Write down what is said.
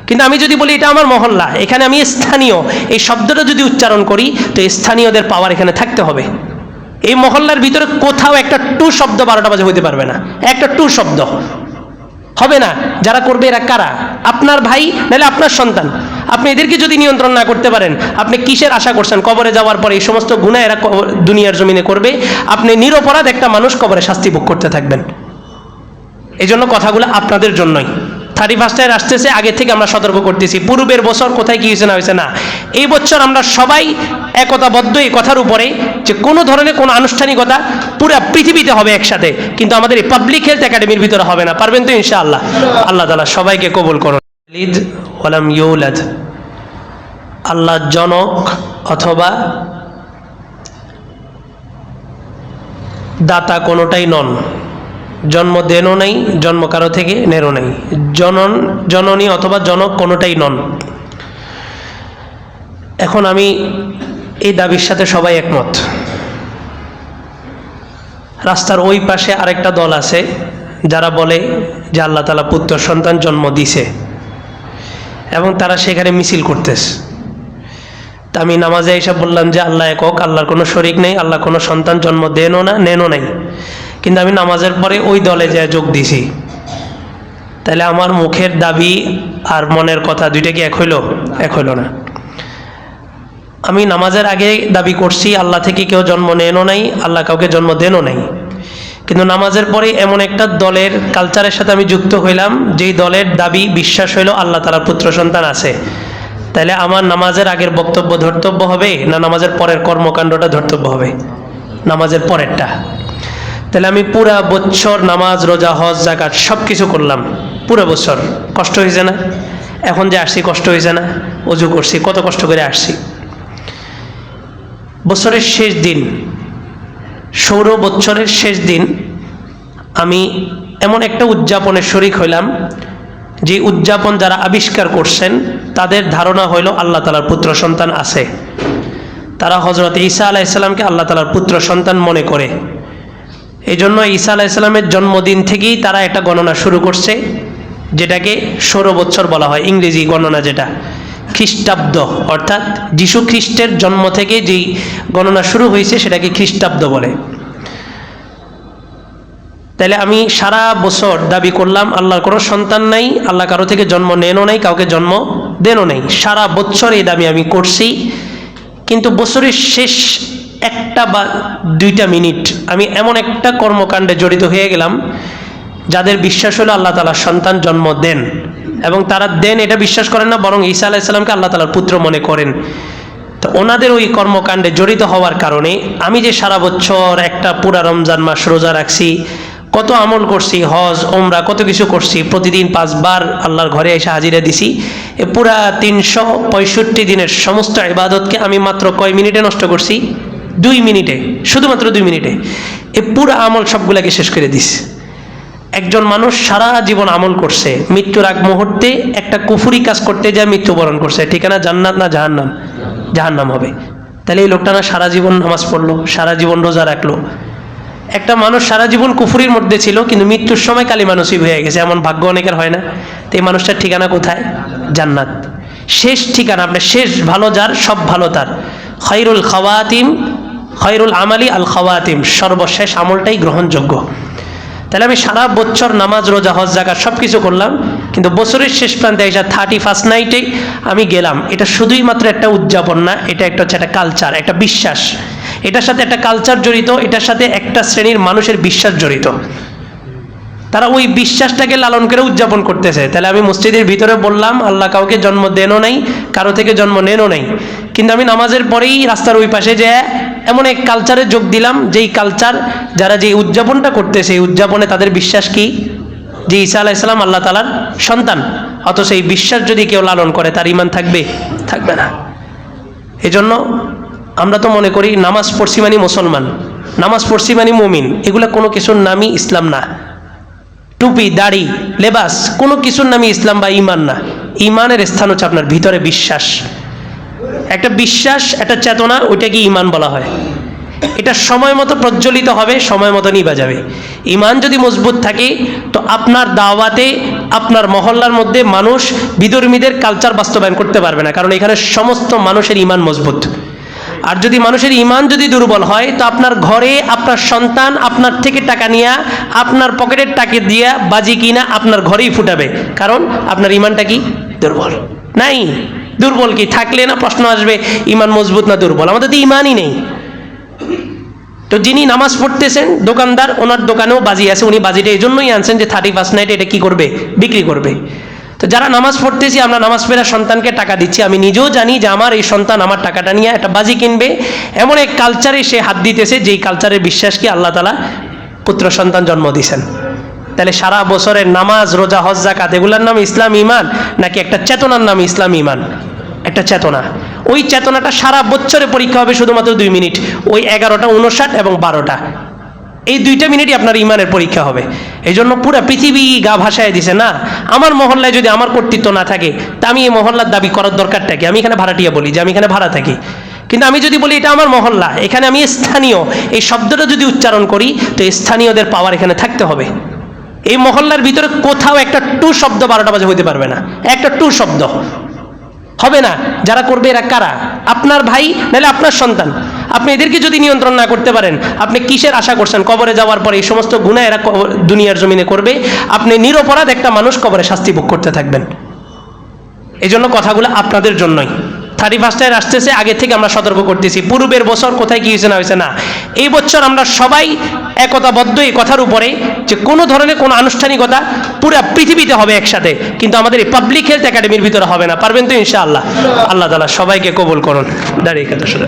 কিন্তু আমি যদি বলি এটা আমার মহল্লা, এখানে আমি স্থানীয়, এই শব্দটা যদি উচ্চারণ করি তো স্থানীয়দের পাওয়ার এখানে থাকতে হবে। এই মহল্লার ভিতরে কোথাও একটা টু শব্দ 12টা বাজে হইতে পারবে না, একটা টু শব্দ হবে না। যারা করবে এরা কারা? আপনার ভাই নাহলে আপনার সন্তান। আপনি এদেরকে যদি নিয়ন্ত্রণ না করতে পারেন, আপনি কিসের আশা করছেন কবরে যাওয়ার পরে এই সমস্ত গুনাহ এরা দুনিয়ার জমিনে করবে? আপনি নিরপরাধ একটা মানুষ কবরে শাস্তি ভোগ করতে থাকবেন। এই জন্য কথাগুলো আপনাদের জন্যই। 31 আসতেছে, আগে থেকে আমরা সতর্ক করতেছি। পূর্বের বছর কোথায় কি হয়েছে না হয়েছে না, এই বছর আমরা সবাই একতাবদ্ধ এই কথার উপরে যে কোনো ধরনের কোনো আনুষ্ঠানিকতা পুরো পৃথিবীতে হবে একসাথে, কিন্তু আমাদের এই পাবলিক হেলথ একাডেমির ভিতরে হবে না। পারবেন তো ইনশাআল্লাহ? আল্লাহ তাআলা সবাইকে কবুল করুন। লিদ ওয়ালাম ইউলাদ, আল্লাহ জনক অথবা দাতা কোনোটাই নন, জন্ম দেনও নাই, জন্ম কারো থেকে নেরও নাই, জননী অথবা জনক কোনোটাই নন। এখন আমি এই দাবির সাথে সবাই একমত। রাস্তার ওই পাশে আরেকটা দল আছে যারা বলে যে আল্লাহ তাআলা পুত্র সন্তান জন্ম দিছে এবং তারা সেখানে মিছিল করতেছে। তা আমি নামাজে এসে বললাম যে আল্লাহ একক, আল্লাহর কোনো শরিক নেই, আল্লাহ কোনো সন্তান জন্ম দেনও না নেনও নাই। কিন্তু আমি নামাজের পরে ওই দলে যায় যোগ দিছি। তাহলে আমার মুখের দাবি আর মনের কথা দুইটা কি এক হইল? এক হইল না। আমি নামাজের আগে দাবি করছি আল্লাহ থেকে কেউ জন্ম নেনও নাই, আল্লাহ কাউকে জন্ম দেনও নাই। কিন্তু নামাজের পরে এমন একটা দলের কালচারের সাথে আমি যুক্ত হইলাম যেই দলের দাবি বিশ্বাস হইল আল্লাহ তাআলার পুত্র সন্তান আছে। তাহলে আমার নামাজের আগের বক্তব্য ধর্তব্য হবে না নামাজের পরের কর্মকাণ্ডটা ধর্তব্য হবে? নামাজের পরেরটা। তাহলে আমি পুরা বছর নামাজ রোজা হজ যাকাত সব কিছু করলাম পুরো বছর, কষ্ট হয়েছে না? এখন যে আসছি কষ্ট হয়েছে না? অজু করছি, কত কষ্ট করে আসছি। বছরের শেষ দিন, সৌর বছরের শেষ দিন আমি এমন একটা উদযাপনের শরিক হইলাম যে উদযাপন যারা আবিষ্কার করছেন তাদের ধারণা হইল আল্লাহ তাআলার পুত্র সন্তান আছে। তারা হযরত ঈসা আলাইহিস সালামকে আল্লাহ তাআলার পুত্র সন্তান মনে করে। এই জন্য ঈসা আলাইহিস সালামের জন্মদিন থেকেই তারা একটা গণনা শুরু করছে যেটাকে সৌর বৎসর বলা হয়, ইংরেজি গণনা যেটা খ্রিস্টাব্দ, অর্থাৎ যিশু খ্রিস্টের জন্ম থেকে যেই গণনা শুরু হয়েছে সেটাকে খ্রিস্টাব্দ বলে। তাহলে আমি সারা বছর দাবি করলাম আল্লাহর কোনো সন্তান নাই, আল্লাহ কারো থেকে জন্ম নেনও নাই, কাউকে জন্ম দেনও নাই। সারা বছর এই দাবি আমি করছি। কিন্তু বছরের শেষ একটা বা দুইটা মিনিট আমি এমন একটা কর্মকাণ্ডে জড়িত হয়ে গেলাম যাদের বিশ্বাস হলো আল্লাহ তাআলা সন্তান জন্ম দেন, এবং তারা দেন এটা বিশ্বাস করেন না, বরং ঈসা আলাইহিস সালামকে আল্লাহ তাআলার পুত্র মনে করেন। তো ওনাদের ওই কর্মকাণ্ডে জড়িত হওয়ার কারণে আমি যে সারা বছর একটা পুরা রমজান মাস রোজা রাখছি, কত আমল করছি, হজ ওমরা কত কিছু করছি, প্রতিদিন 5 বার আল্লাহর ঘরে এসে হাজিরা দিছি, এ পুরা 365 দিনের সমস্ত ইবাদতকে আমি মাত্র কয় মিনিটে নষ্ট করছি? 2 মিনিটে, শুধুমাত্র 2 মিনিটে এ পুরা আমল সবগুলাকে শেষ করে দিস। একজন মানুষ সারা জীবন আমল করছে, মৃত্যুর আগ মুহূর্তে একটা কুফরি কাজ করতে যায় মৃত্যুবরণ করছে, ঠিকানা জান্নাত না জাহান্নাম? জাহান্নাম হবে। তাহলে এই লোকটা না সারা জীবন নামাজ পড়লো, সারা জীবন রোজা রাখলো। একটা মানুষ সারা জীবন কুফরির মধ্যে ছিল কিন্তু মৃত্যুর সময় কালিমা নসিব হয়ে গেছে, এমন ভাগ্য অনেকের হয় না? তো এই মানুষটার ঠিকানা কোথায়? জান্নাত। শেষ ঠিকানা, আপনার শেষ ভালো যার সব ভালো তার। খায়রুল খাওয়াতিম, খায়রুল আমালি আল খাওয়াতিম, সর্বশেষ আমলটাই গ্রহণযোগ্য। তাহলে আমি সারা বছর নামাজ রোজা হজ যাকাত সব কিছু করলাম, কিন্তু বছরের শেষ প্রান্তে এসে 31st নাইটে আমি গেলাম। এটা শুধুই মাত্র একটা উদযাপন না, এটা একটা হচ্ছে একটা কালচার, একটা বিশ্বাস। এটার সাথে একটা কালচার জড়িত, এটার সাথে একটা শ্রেণীর মানুষের বিশ্বাস জড়িত। তারা ওই বিশ্বাসটাকে লালন করে উদযাপন করতেছে। তাহলে আমি মসজিদের ভিতরে বললাম আল্লাহ কাউকে জন্ম দেনও নাই, কারো থেকে জন্ম নেনও নাই, কিন্তু আমি নামাজের পরেই রাস্তার ওই পাশে যে এমন এক কালচারে যোগ দিলাম যেই কালচার যারা যে উদযাপনটা করতেছে এই উদযাপনে তাদের বিশ্বাস কি? যে ঈসা আলাইহিস সালাম আল্লাহ তাআলার সন্তান। অথচ এই বিশ্বাস যদি কেউ লালন করে তার ঈমান থাকবে? থাকবে না। এজন্য আমরা তো মনে করি নামাজ পড়ছি মানে মুসলমান, নামাজ পড়ছি মানে মুমিন, এগুলা কোনো কিছুর নামই ইসলাম না। টুপি দাড়ি লেবাস কোনো কিছুর নামই ইসলাম বা ঈমান না। ঈমানের স্থান হচ্ছে আপনার ভিতরে বিশ্বাস, একটা বিশ্বাস, একটা চেতনা, ওইটাকে ঈমান বলা হয়। এটা সময় মতো প্রজ্বলিত হবে, সময় মতো নিভা যাবে। ইমান যদি মজবুত থাকে তো আপনার দাওয়াতে আপনার মহল্লার মধ্যে মানুষ বিধর্মীদের কালচার বাস্তবায়ন করতে পারবে না, কারণ এখানে সমস্ত মানুষের ইমান মজবুত। আর যদি মানুষের ইমান যদি দুর্বল হয় তো আপনার ঘরে আপনার সন্তান আপনার থেকে টাকা নিয়ে আপনার পকেটের টাকা দিয়া বাজি কিনা আপনার ঘরেই ফুটাবে, কারণ আপনার ইমানটা কি দুর্বল নাই। দুর্বল কি থাকলে না প্রশ্ন আসবে ইমান মজবুত না দুর্বল, আমাদের তো ইমানই নেই। তো যিনি নামাজ পড়তেছেন দোকানদার, ওনার দোকানেও বাজি আছে, উনি বাজিটা এই জন্যই আনছেন যে 31 নাইটে এটা কি করবে, বিক্রি করবে। তো যারা নামাজ পড়তেছি, আমরা নামাজ পড়ে সন্তানকে টাকা দিচ্ছি, আমি নিজেও জানি যে আমার এই সন্তান আমার টাকাটা নিয়ে একটা বাজি কিনবে, এমন এক কালচারে সে হাত দিতেছে যেই কালচারের বিশ্বাস কি আল্লাহ তাআলা পুত্র সন্তান জন্ম দিয়েছেন। তাহলে সারা বছরের নামাজ রোজা হজ যাকাত এগুলোর নাম ইসলাম ইমান, নাকি একটা চেতনার নাম ইসলাম ইমান? একটা চেতনা। ওই চেতনাটা সারা বছরে পরীক্ষা হবে শুধুমাত্র 2 মিনিট, ওই 11টা 59 এবং 12টা, এই 2টা মিনিটই আপনার ইমানের পরীক্ষা হবে। এই জন্য পুরো পৃথিবী গা ভাসায় দিছে না, আমার মহল্লায় যদি আমার কর্তৃত্ব না থাকে তা আমি এই মহল্লার দাবি করার দরকারটা কি? আমি এখানে ভাড়াটিয়া বলি যে আমি এখানে ভাড়া থাকি, কিন্তু আমি যদি বলি এটা আমার মহল্লা, এখানে আমি স্থানীয়, এই শব্দটা যদি উচ্চারণ করি তো স্থানীয়দের পাওয়ার এখানে থাকতে হবে। এই মহল্লার ভিতরে কোথাও একটা টু শব্দ 12টা বাজে হইতে পারবে না, একটা টু শব্দ হবে না। যারা করবে এরা কারা? আপনার ভাই নাহলে আপনার সন্তান। আপনি এদেরকে যদি নিয়ন্ত্রণ না করতে পারেন, আপনি কিসের আশা করছেন কবরে যাওয়ার পরে এই সমস্ত গুনাহ এরা দুনিয়ার জমিনে করবে, আপনি নিরপরাধ একটা মানুষ কবরে শাস্তি ভোগ করতে থাকবেন। এই জন্য কথাগুলো আপনাদের জন্যই। 31 আসতেছে, আগে থেকে আমরা সতর্ক করতেছি, পূর্বের বছর কোথায় কি হয়েছে না হয়েছে না, এই বছর আমরা সবাই একতাবদ্ধ এই কথার উপরে যে কোনো ধরনের কোনো আনুষ্ঠানিকতা পুরো পৃথিবীতে হবে একসাথে, কিন্তু আমাদের এই পাবলিক হেলথ একাডেমির ভিতরে হবে না। পারবেন তো ইনশাআল্লাহ? আল্লাহ তাআলা সবাইকে কবুল করুন। দাঁড়িয়ে কথা শুনে